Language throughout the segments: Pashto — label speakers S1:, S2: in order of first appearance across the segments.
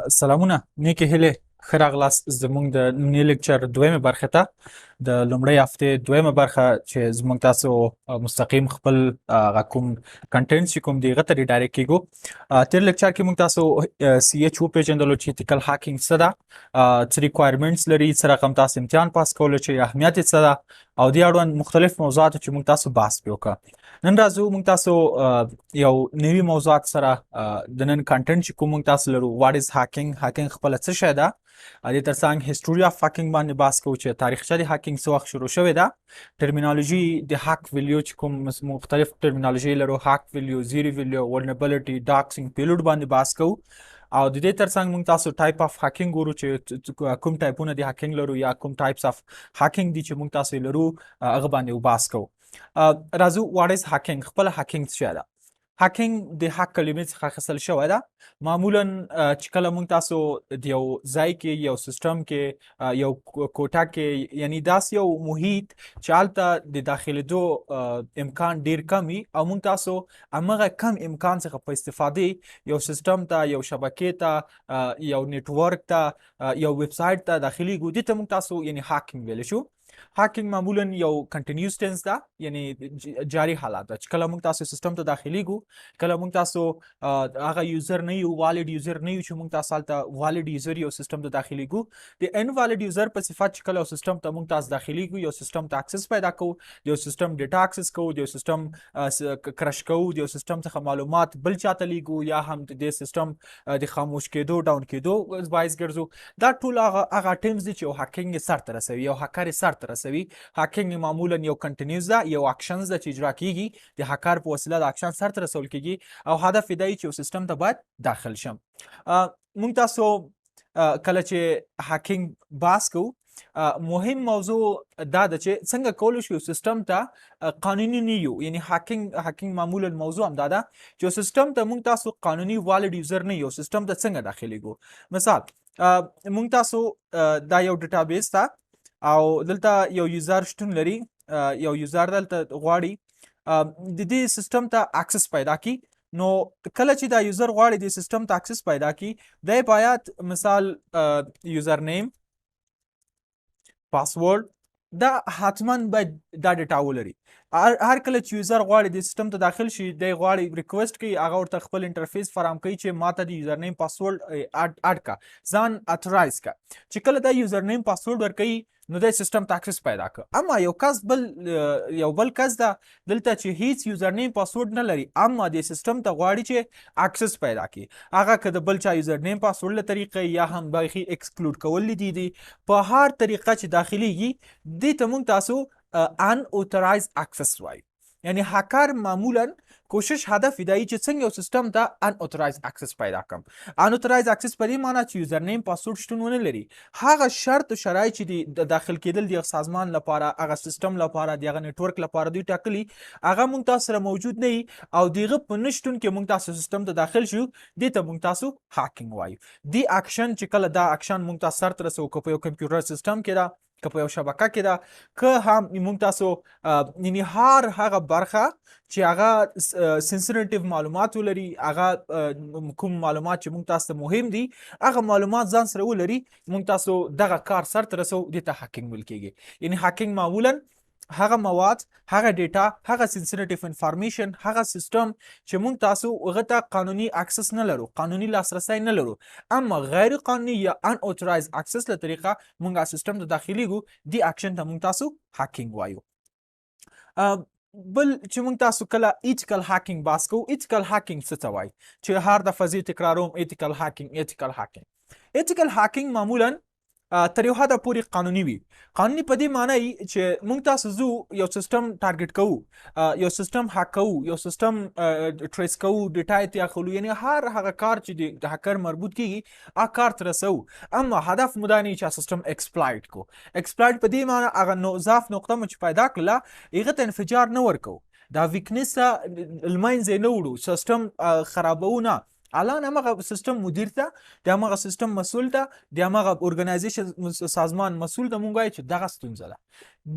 S1: سلامونه نیکې هیلې ښه راغلاست زموږ د ننني لیکچر دویمه برخه ته د لومړۍ هفتې دویمه برخه چې زموږ تاسو مستقیم خپل هغه کوم کنټینټ چې کوم دی هغه ته ریډایرکټ کیږو. تیر لیکچر کې موږ تاسو سی ایچ وپېژندلو چې ایتیکل هاکینګ څه ده، څه ریکوایرمنټس لري، څه رقم تاسو امتحان پاس کولو چې اهمیت یې څه ده، او دې اړوند مختلف موضوعات چې موږ تاسو بحث پرې وکړو. نن راځو موږ تاسو یو نوي موضوعات سره د نن کنټینټ چې کوم موږ تاسو لرو واټ از هاکینګ خپل څه شی ده، دې ترڅنګ هیستوري اف هاکینګ باندې بحث کوو چې تاریخچه د هاکینګ څه وخت شروع شوې ده، ټرمینالوژي د هاک ویلیو چې کوم مختلف ټرمینالوژي لرو، هاک ویلیو، زیرو ویلیو، ولنربیلیټي، ډاکسینګ، پیلوډ باندې بحث کوو. او د دې ترڅنګ موږ تاسو ټایپ اف هاکینګ ګورو چې کوم ټایپونه د هاکینګ لرو یا کوم ټایپس اف هاکینګ دي چې موږ تاسو لرو هغه باندې بحث کوو. راځو واټ از هاکینګ خپل هاکینګ څه شی ده. هاکینګ د هاک کلمې څخه اخیستل شوی ده. معمولا چې کله موږ تاسو د یو ځای کې یو سیستم کې یو کوټه کې یعنی داسې یو محیط چې هلته د داخلېدو امکان ډیر کم وي او موږ تاسو همغه کم امکان څخه په استفادې یو سیستم ته، یو شبکې ته، یو نیټورک ته، یو ویب سایټ ته داخليږو، دې ته موږ تاسو یعنی هاکینګ ویلی شو. هاکینګ معمولا یو کنټینیوس ټنس ده، یعنی جاری حالت ده چې کله موږ تاسو سیستم ته داخليږو، کله موږ تاسو هغه یوزر نه یو، والید یوزر نه یو چې موږ تاسو هلته والید یوزر یو سیستم ته داخليږو. د انوالید یوزر په صفت چې کله سیستم ته موږ تاسو داخليږو، یو سیستم ته اکسس پیدا کوو، یو سیستم ډیټا اکسس کوو، یو سیستم کرش کوو، یو سیستم څخه معلومات بل چاته لیږو، یا هم د سیستم د خاموش کېدو ډاون کېدو باعث ګرځو. دا ټول هغه ټیمز دي چې یو هاکینګ یې سر ته رسوي، یو هاکر یې سر ته رسوي. هاکینګ معمولا یو کنټینیوس ده، یو اکشنز ده چې اجرا کیږي، د هاکر په وسیله د اکشن سر ته رسول کیږي او هدف یې دی چې یو سیستم ته باید داخل شم. موږ تاسو کله چې هاکینګ بحث کوو، مهم موضوع دا ده چې څنګه کولی شو سیستم ته قانوني نه یو، یعنی هاکینګ معمولا موضوع هم دا ده چې سیستم ته موږ تاسو قانوني والید یوزر نه یو، سیستم ته څنګه داخليږو. مثال موږ تاسو دا یو ډیټابیس ته او دلته یو یوزر شتون لري، یو یوزر دلته غواړي د دې سیستم ته اکسس پیدا کی. نو کله چې دا یوزر غواړي د سیستم ته اکسس پیدا کی، دی باید مثال یوزر نیم، پاسورد، دا حتما باید دا ډیټا ولري. هر کله چې یوزر غواړي د سیستم ته داخل شي، دی غواړي ریکوست کوي، هغه ورته خپل انټرفیس فراهم کوي چې ماته د یوزر نیم پاسورد اډ کا، ځان اترایز کا. چې کله دا یوزر نیم پاسورد ورکوي نو د سیستم ته اکسس پیدا کړ. اما یو بل کس دا دلته چې هیڅ یوزر نیم پاسورد نه لري، اما د سیستم ته غواړي چې اکسس پیدا کړي، هغه که د بل چا یوزر نیم پاسورد له طریقې یا هم باغی ایکسکلود کول دي په هر طریقه چې داخليږي، دې ته موږ تاسو ان اوترایز اکسس وایو. یعنی هاکر معمولا کوشش هدف دی چې څنګه یو سیستم ته ان اوترایز اکسس پیدا کړم. ان اوترایز اکسس په دې معنی چې یوزر نیم پاسورد شتون ونه لري، هغه شرط او شرایط چې د داخل کېدل د سازمان لپاره، هغه سیستم لپاره، د هغه نیټورک لپاره دوی ټاکلي، هغه موږ تاسو سره موجود نه وي او دغه په نشتون کې موږ تاسو سیستم ته داخل شو، دې ته موږ تاسو هاکینګ وایو. دی اکشن چې کله دا اکشن موږ تاسو سره رسو، کو په یو کمپیوټر سیستم کې دا، که په یو شبکه کې ده، که هم موږ تاسو یعنی هر هغه برخه چې هغه سنسیټیو معلومات ولري، هغه کوم معلومات چې موږ تاسو ته مهم دي، هغه معلومات ځان سره ولري، موږ تاسو دغه کار سر ته رسو، دې ته هاکینګ ویل کېږي. یعنی هاکینګ معمولا هغه مواد، هغه ډیټا، هغه سنسیټیو انفارمیشن، هغه سیستم چې موږ تاسو هغه ته قانوني اکسس نه لرو، قانوني لاسرسی نه لرو، اما غیر قانوني یا ان اوترایز اکسس له طریقه موږ سیستم ته داخليږو، دی اکشن ته موږ تاسو هاکینګ وایو. بل چې موږ تاسو کله ایتیکل هاکینګ بحث کوو، ایتیکل هاکینګ څه ته وایي چې هر دفعه زه تکراروم، ایتیکل هاکینګ معمولا تر یو حده پورې قانوني وي. قانوني په دې معنی چې موږ تاسو زو یو سیستم ټارګټ کوو، یو سیستم هاک کوو، یو سیستم ټریس کوو، ډیټا یې اخلو، یعنی هر هغه کار چې د هاکر مربوط کیږي هغه کار ته رسو، اما هدف مو دا نه چې سیستم ایکسپلایټ کو. ایکسپلایټ په دې معنی هغه ضعف نقطه مو چې پیدا کړله هغه ته انفجار نه ورکو، دا ویکنس المنځ نه وړو، سیستم خرابونه. الان هغه سیستم مدیر ته، د هغه سیستم مسؤل ته، د هغه اورګنایزیشن سازمان مسؤل ته مونږ وایو چې دغه ستونزه ده.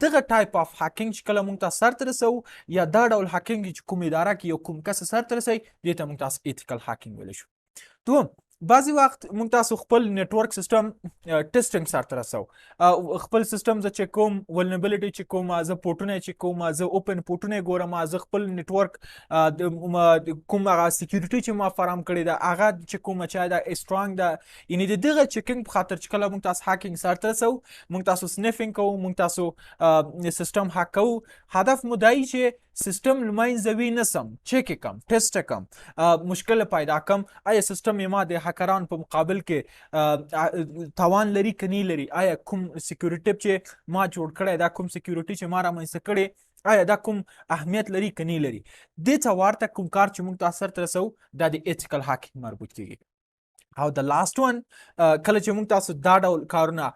S1: دغه ټایپ اف هاکینګ چې کله مونږ ته سر ته رسو، یا دا ډول هاکینګ چې کوم اداره کې یو کوم کس سر ته رسي، دې ته مونږ تاسو ایتیکل هاکینګ ویلی شو. دوم بعضی وخت مونږ تاسو خپل نیټورک سیستم ټیسټینګ سره رسو خپل سیستم زه چې کوم ولنربلټی چې کوم زه پورټونه چې کوم زه اوپن پورټونه ګورم زه خپل نیټورک کوم هغه سکیورټي چې ما فراهم کړی ده هغه چې کوم چې دا سترونګ ده یعنی د دغه چیکینګ په خاطر چې کله مونږ تاسو هاکینګ سره رسو مونږ تاسو سنیفینګ کوو مونږ تاسو سیستم هاک کوو هدف مو دی چې سیستم لمنځوي نسم چیک کم ټیسټ کم مشکل پیدا کم آیا سیستم ما د هکران په مقابل کې توان لري کني لري آیا کوم سکیورټي چې ما جوړ کړی دا کوم سکیورټي چې ما رامنځته کړی آیا دا کوم اهمیت لري کني لري د ته ورته کوم کار چې موږ تاسو سره رسو دا د ایتیکل هاکینګ مربوط کیږي او د لاست ون کله چې موږ تاسو دا ډول کارونه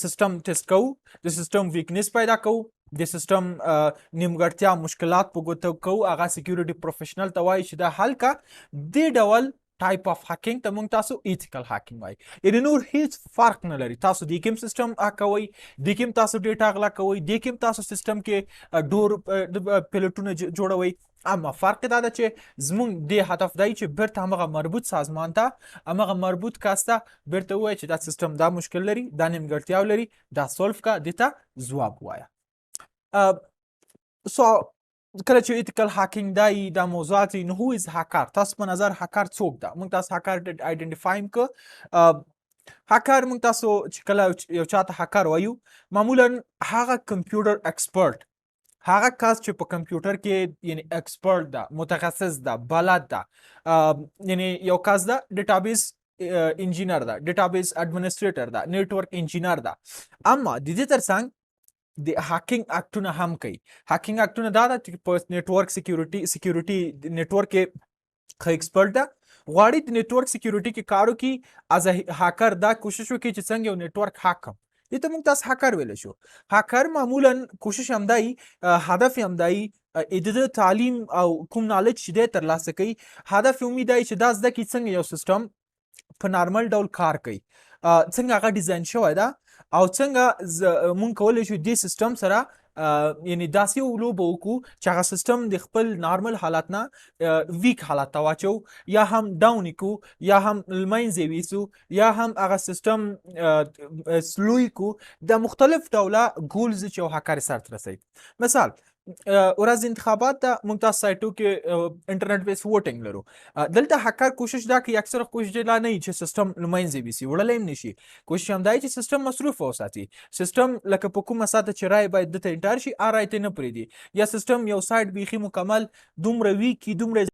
S1: سیستم ټیسټ کوو د سیستم ویکنس پیدا کوو د سیستم نیمګړتیا مشکلات په ګوته کوو هغه سکیورټي پروفیشنل ته وایي چې دا حل کا د ډول ټایپ اف هاکینګ ته موږ تاسو ایتیکل هاکینګ وایي یعنی نور هیڅ فرق نه لري تاسو د کوم سیستم هاکوي د کوم تاسو ډیټا غلا کوي د کوم تاسو سیستم کې ډور پلیټونه جوړوي اما فرق دا ده چې زموږ د هدف دی چې بیرته همغه مربوط سازمان ته همغه مربوط کاسته بیرته وایي چې دا سیستم دا مشکل لري دا نیمګړتیا لري دا سولف کا دته ځواب وایه سو کله چې ایتیکل هاکینګ دی دا موضوعات نو هو از هاکر تاسو په نظر هاکر څوک ده موږ تاسو هاکر آیډنټیفایم ک هاکر موږ تاسو چې کله یو چاته هاکر وایو معمولا هغه کمپیوټر ایکسپرت هغه کس چې په کمپیوټر کې یعنی ایکسپرت ده متخصص ده بلد ده یعنی یو کس ده ډیټابیس انجینر ده ډیټابیس اډمنسټریټر ده نیټورک انجینر ده اما د دې ترڅنګ د هاکینګ اکټونه هم کوي هاکینګ اکټونه دا ده چې په نیټورک سکیورټي نیټورک کې خو ایکسپرت ده غواړي د نیټورک سکیورټي کې کار وکړي از هاکر دا کوشش وکړي چې څنګه یو نیټورک هاک کړم دې ته موږ تاسو هاکر ویلی شو هاکر معمولا کوشش همدای هدف همدای د تعلیم او کوم نالج چې دی ترلاسه کوي هدف یې امید دی چې دا زده کړي څنګه یو سیستم په نارمل ډول کار کوي څنګه هغه ډیزاین شوی ده او څنګه مونږ کولی شو دې سیستم سره یعنی داسې یو لوبه وکړو چې هغه سیستم د خپل نارمل حالت نه ویک حالت ته واچو یا هم ډاون کړو یا هم لمنځه یې ویسو یا هم هغه سیستم سلوی کړو د مختلف ډوله ګولز چې یو هاکر سرته رسوي مثال ورځ انتخابات ته موږ تاسو سایټو کې انټرنیټ بیس ووټینګ لرو دلته هاکر کوشش دا کوي اکثر کوشش دا نه چې سیستم لمنځه ویسي وړلی هم نشي کوشش هم دا چې سیستم مصروف وساتي سیستم لکه په کومه ساعته چې رای باید دته انټر شي رای ته نه پرېږدي یا سیستم یو سایټ بیخي مکمل دومره ویک دومره